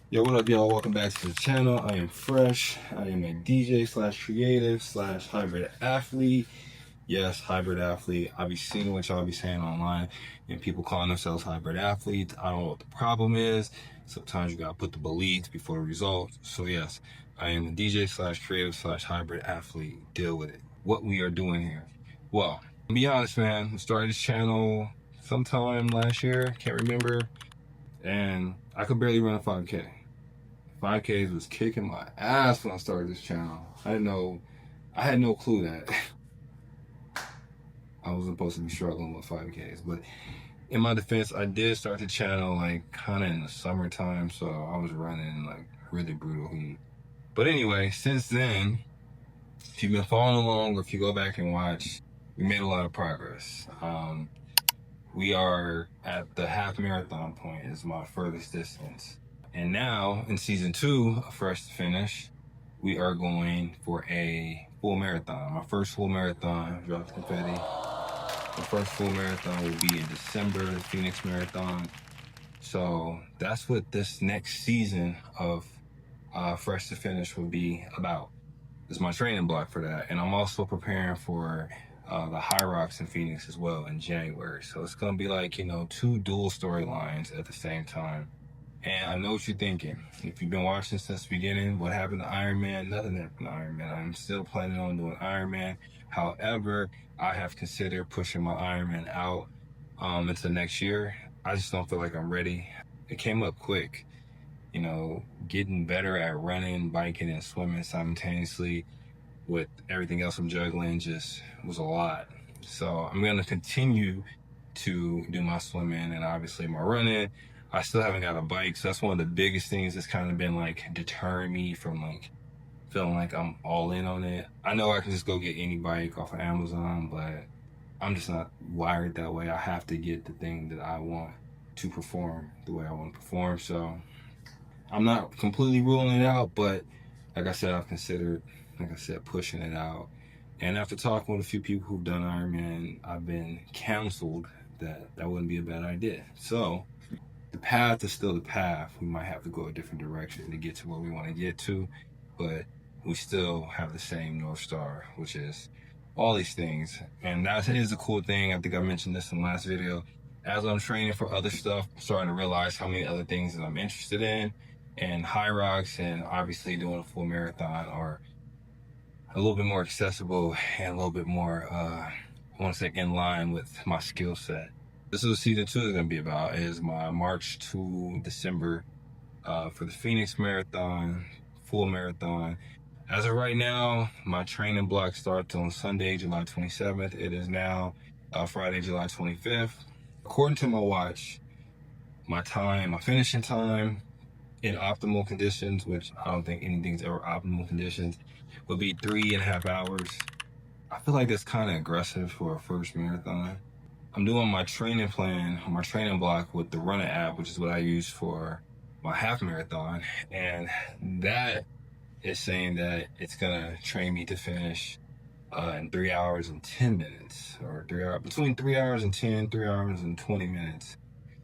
Yo, what up, y'all? Welcome back to the channel. I am Fresh. I am a DJ slash creative slash hybrid athlete. Yes, hybrid athlete. I be seeing what y'all be saying online and people calling themselves hybrid athletes. I don't know what the problem is. Sometimes you gotta put the beliefs before the results. So yes, I am a DJ slash creative slash hybrid athlete. Deal with it. What we are doing here. Well, to be honest, man, I started this channel sometime last year. Can't remember. And I could barely run a 5K. 5Ks was kicking my ass when I started this channel. I had no clue that I wasn't supposed to be struggling with 5Ks. But in my defense, I did start the channel like kind of in the summertime, so I was running like really brutal heat. But anyway, since then, if you've been following along or if you go back and watch, we made a lot of progress. We are at the half marathon point is my furthest distance. And now in season 2 of Fresh to Finish, we are going for a full marathon. My first full marathon, drop the confetti. The first full marathon will be in December, the Phoenix Marathon. So that's what this next season of Fresh to Finish will be about. It's my training block for that. And I'm also preparing for the Hyrox in Phoenix as well in January. So it's gonna be like, 2 dual storylines at the same time. And I know what you're thinking. If you've been watching since the beginning, what happened to Ironman? Nothing happened to Ironman. I'm still planning on doing Ironman. However, I have considered pushing my Ironman out into next year. I just don't feel like I'm ready. It came up quick. Getting better at running, biking, and swimming simultaneously with everything else I'm juggling just was a lot. So I'm going to continue to do my swimming and obviously my running. I still haven't got a bike, so that's one of the biggest things that's kind of been like deterring me from like feeling like I'm all in on it. I know I can just go get any bike off of Amazon, but I'm just not wired that way. I have to get the thing that I want to perform the way I want to perform. So I'm not completely ruling it out, but like I said, I've considered, pushing it out. And after talking with a few people who've done Ironman, I've been counseled that that wouldn't be a bad idea. So the path is still the path. We might have to go a different direction to get to where we want to get to, but we still have the same North Star, which is all these things. And that is a cool thing. I think I mentioned this in the last video. As I'm training for other stuff, I'm starting to realize how many other things that I'm interested in. And Hyrox and obviously doing a full marathon are a little bit more accessible and a little bit more, I want to say, in line with my skill set. This is what season 2 is going to be about, is my March to December for the Phoenix Marathon, full marathon. As of right now, my training block starts on Sunday, July 27th. It is now Friday, July 25th. According to my watch, my finishing time in optimal conditions, which I don't think anything's ever optimal conditions, would be 3.5 hours. I feel like that's kind of aggressive for a first marathon. I'm doing my training plan, my training block with the Runner app, which is what I use for my half marathon. And that is saying that it's gonna train me to finish in 3 hours and 10 minutes, or between 3 hours and 10, 3 hours and 20 minutes.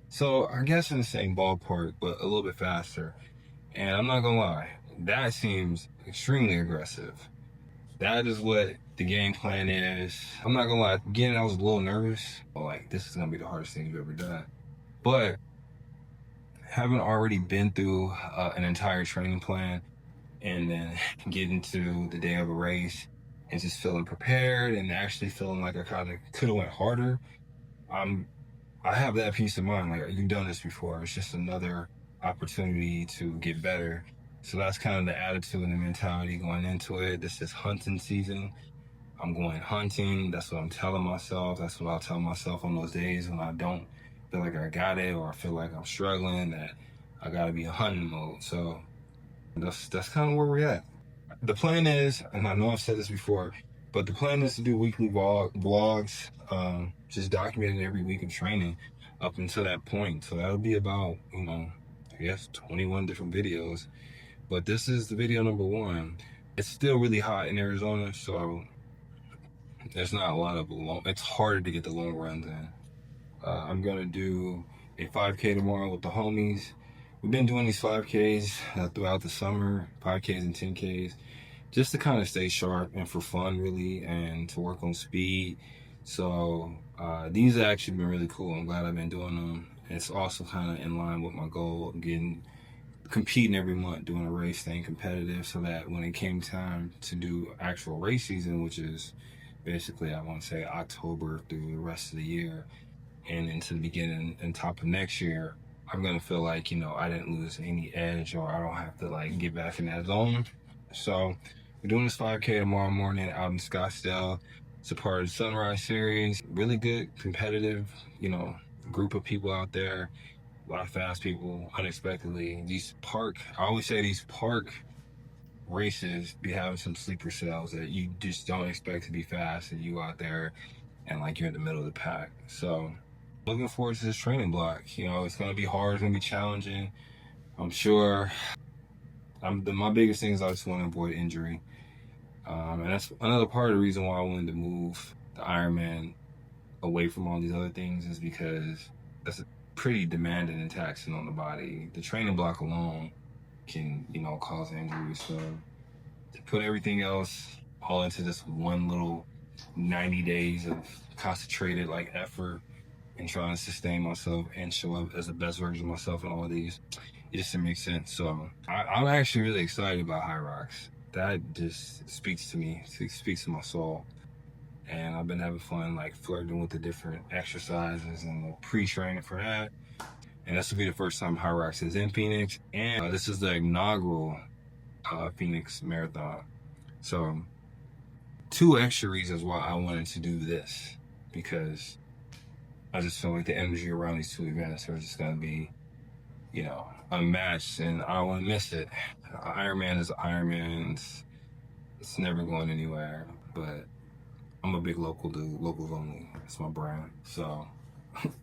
So I guess in the same ballpark, but a little bit faster. And I'm not gonna lie, that seems extremely aggressive. That is what the game plan is. I'm not gonna lie, again, I was a little nervous. Like, this is gonna be the hardest thing you've ever done. But having already been through an entire training plan and then getting to the day of a race and just feeling prepared and actually feeling like I kind of could have went harder, I have that peace of mind. Like, you've done this before. It's just another opportunity to get better. So that's kind of the attitude and the mentality going into it. This is hunting season. I'm going hunting. That's what I'm telling myself. That's what I'll tell myself on those days when I don't feel like I got it, or I feel like I'm struggling, that I gotta be in hunting mode. So that's kind of where we're at. The plan is, and I know I've said this before, but the plan is to do weekly vlogs, just documenting every week of training up until that point. So that'll be about, I guess 21 different videos. But this is the video number 1. It's still really hot in Arizona, so there's not a lot of it's harder to get the long runs in. I'm gonna do a 5K tomorrow with the homies. we've been doing these 5Ks throughout the summer, 5Ks and 10Ks, just to kind of stay sharp and for fun, really, and to work on speed. So these have actually been really cool. I'm glad I've been doing them. It's also kind of in line with my goal of competing every month, doing a race, staying competitive, so that when it came time to do actual race season, which is basically, I want to say, October through the rest of the year and into the beginning and top of next year, I'm gonna feel like, I didn't lose any edge, or I don't have to like get back in that zone. So we're doing this 5K tomorrow morning out in Scottsdale. It's a part of the Sunrise Series. Really good, competitive, group of people out there. A lot of fast people, unexpectedly. I always say these park races be having some sleeper cells that you just don't expect to be fast, and you out there and like you're in the middle of the pack. So looking forward to this training block. It's gonna be hard, it's gonna be challenging, I'm sure. My biggest thing is I just want to avoid injury. And that's another part of the reason why I wanted to move the Ironman away from all these other things, is because that's a pretty demanding and taxing on the body. The training block alone can, cause injuries. So to put everything else all into this one little 90 days of concentrated effort and trying to sustain myself and show up as the best version of myself in all of these, it just didn't make sense. So I'm actually really excited about Hyrox. That just speaks to me, speaks to my soul. And I've been having fun flirting with the different exercises and the pre-training for that. And this will be the first time Hyrox is in Phoenix. And this is the inaugural Phoenix Marathon. So 2 extra reasons why I wanted to do this, because I just feel like the energy around these 2 events are just going to be, unmatched, and I don't want to miss it. Ironman is Ironman. It's never going anywhere, but I'm a big local dude, locals only. It's my brand, so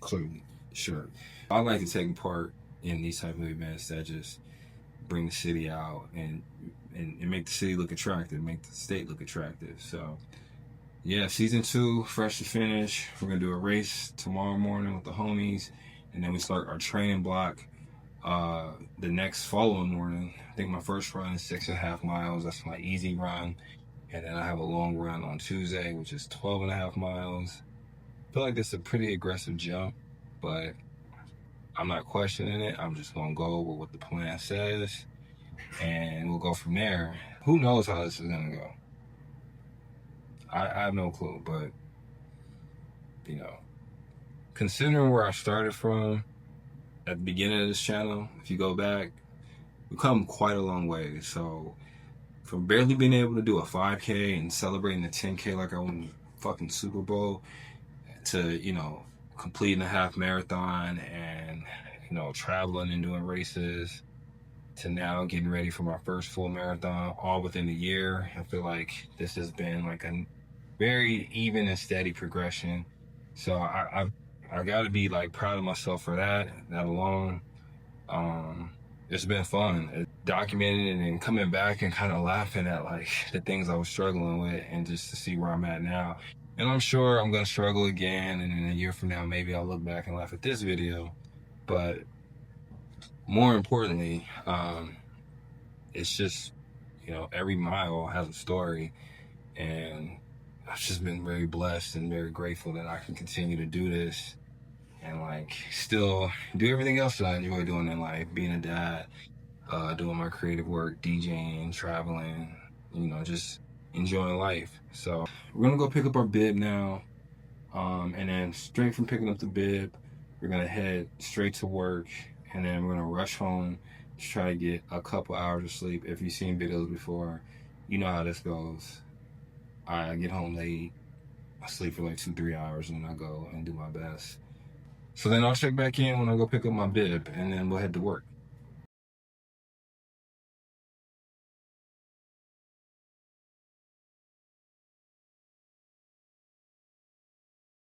clearly, sure. I like to take part in these type of events that just bring the city out and make the city look attractive, make the state look attractive. So yeah, season 2, fresh to finish. We're gonna do a race tomorrow morning with the homies, and then we start our training block the next following morning. I think my first run is 6.5 miles. That's my easy run. And then I have a long run on Tuesday, which is 12.5 miles. I feel like this is a pretty aggressive jump, but I'm not questioning it. I'm just gonna go with what the plan says, and we'll go from there. Who knows how this is gonna go? I have no clue, but considering where I started from at the beginning of this channel, if you go back, we've come quite a long way. So from barely being able to do a 5K and celebrating the 10K like I won the fucking Super Bowl, to completing a half marathon and traveling and doing races, to now getting ready for my first full marathon, all within a year. I feel like this has been a very even and steady progression. So I got to be proud of myself for that alone. It's been fun documenting it and coming back and kind of laughing at the things I was struggling with, and just to see where I'm at now. And I'm sure I'm going to struggle again, and in a year from now, maybe I'll look back and laugh at this video. But more importantly, it's just, every mile has a story, and I've just been very blessed and very grateful that I can continue to do this and still do everything else that I enjoy doing in life, being a dad, doing my creative work, DJing, traveling, just enjoying life. So we're gonna go pick up our bib now, and then straight from picking up the bib, we're gonna head straight to work, and then we're gonna rush home to try to get a couple hours of sleep. If you've seen videos before, you know how this goes. I get home late, I sleep for 2-3 hours, and then I go and do my best. So then I'll check back in when I go pick up my bib, and then we'll head to work.